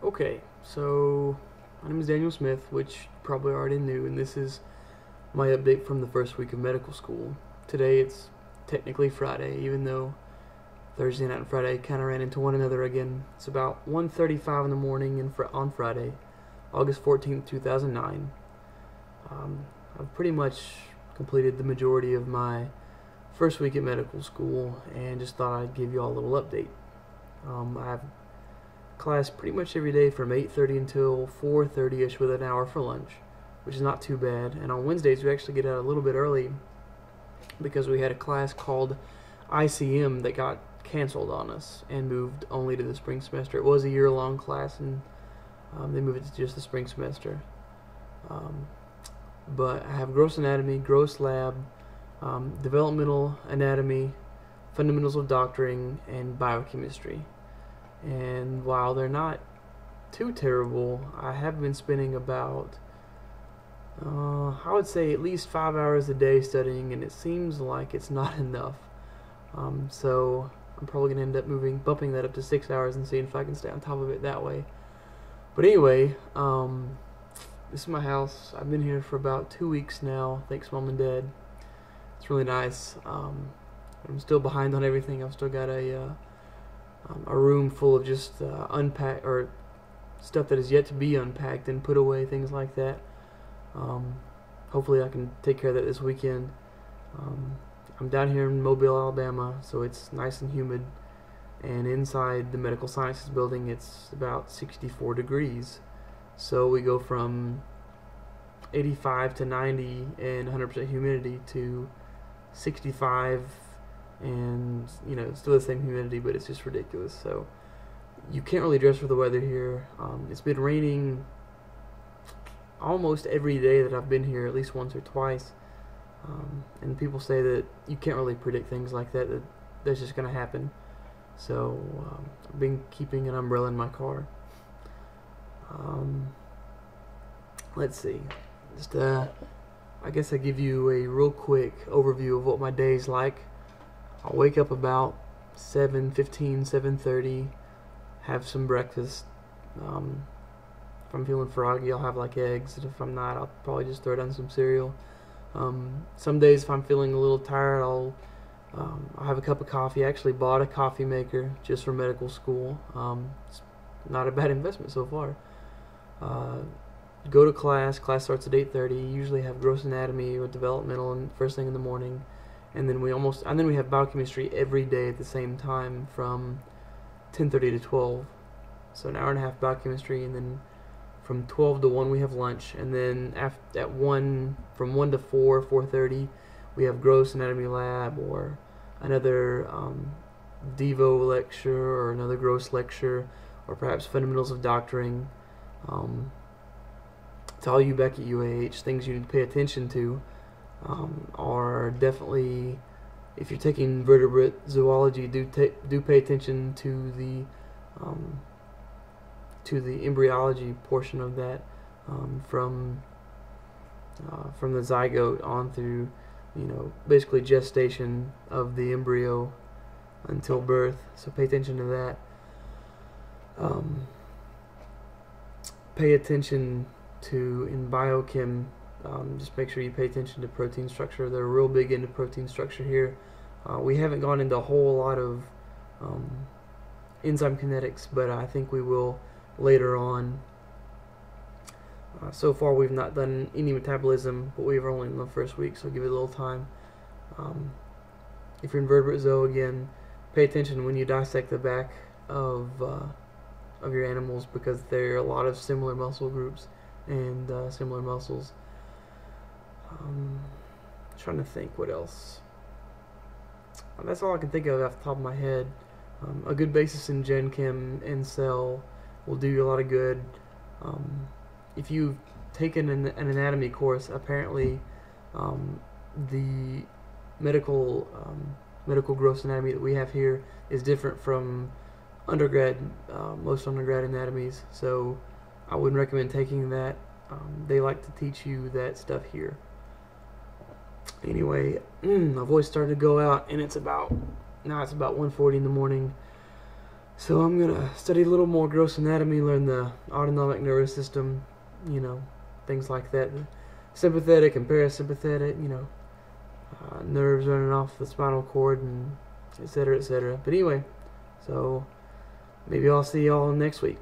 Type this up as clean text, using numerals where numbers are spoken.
Okay, so my name is Daniel Smith, which you probably already knew, and this is my update from the first week of medical school. Today it's technically Friday, even though Thursday night and Friday kind of ran into one another again. It's about 1:35 in the morning on Friday, August 14th, 2009. I've pretty much completed the majority of my first week at medical school and just thought I'd give you all a little update. I have class pretty much every day from 8:30 until 4:30ish with an hour for lunch, which is not too bad. And on Wednesdays we actually get out a little bit early because we had a class called ICM that got canceled on us and moved only to the spring semester. It was a year-long class, and they moved it to just the spring semester. But I have gross anatomy, gross lab, developmental anatomy, fundamentals of doctoring, and biochemistry. And while they're not too terrible, I have been spending about, I would say at least 5 hours a day studying, and it seems like it's not enough. So I'm probably going to end up bumping that up to 6 hours and seeing if I can stay on top of it that way. But anyway, this is my house. I've been here for about 2 weeks now, thanks Mom and Dad. It's really nice. I'm still behind on everything. I've still got a room full of just unpacked or stuff that is yet to be unpacked and put away, things like that. Hopefully I can take care of that this weekend. I'm down here in Mobile, Alabama, so it's nice and humid, and inside the medical sciences building it's about 64 degrees. So we go from 85 to 90 and 100% humidity to 65 and, still the same humidity, but it's just ridiculous. So you can't really dress for the weather here. It's been raining almost every day that I've been here, at least once or twice. And people say that you can't really predict things like that, that's just going to happen. So I've been keeping an umbrella in my car. Let's see. Just I guess I give you a real quick overview of what my day's like. I'll wake up about 7:15, 7:30, have some breakfast. If I'm feeling froggy, I'll have like eggs, and if I'm not, I'll probably just throw down some cereal. Some days, if I'm feeling a little tired, I'll have a cup of coffee. I actually bought a coffee maker just for medical school. It's not a bad investment so far. Go to class. Class starts at 8:30. Usually have gross anatomy or developmental and first thing in the morning, and then we have biochemistry every day at the same time from 10:30 to 12. So an hour and a half biochemistry, and then from 12 to 1 we have lunch, and then from 1 to 4:30 we have gross anatomy lab or another Devo lecture or another gross lecture or perhaps fundamentals of doctoring. To all you back at UAH, things you need to pay attention to are definitely, if you're taking vertebrate zoology, do pay attention to the embryology portion of that, from the zygote on through, basically gestation of the embryo until birth. So pay attention to that. Pay attention to, in biochem, just make sure you pay attention to protein structure. They're real big into protein structure here. We haven't gone into a whole lot of enzyme kinetics, but I think we will later on. So far we've not done any metabolism, but we've only in the first week, so give it a little time. If you're in vertebrate zoo, again, pay attention when you dissect the back of your animals, because there are a lot of similar muscle groups and similar muscles. Trying to think what else. That's all I can think of off the top of my head. A good basis in Gen Chem and Cell will do you a lot of good. If you've taken an anatomy course, apparently the medical gross anatomy that we have here is different from most undergrad anatomies, so I wouldn't recommend taking that. They like to teach you that stuff here. Anyway, my voice started to go out, and it's about 1:40 in the morning. So I'm gonna study a little more gross anatomy, learn the autonomic nervous system, things like that. Sympathetic and parasympathetic, nerves running off the spinal cord, and etc., etc. But anyway, so maybe I'll see y'all next week.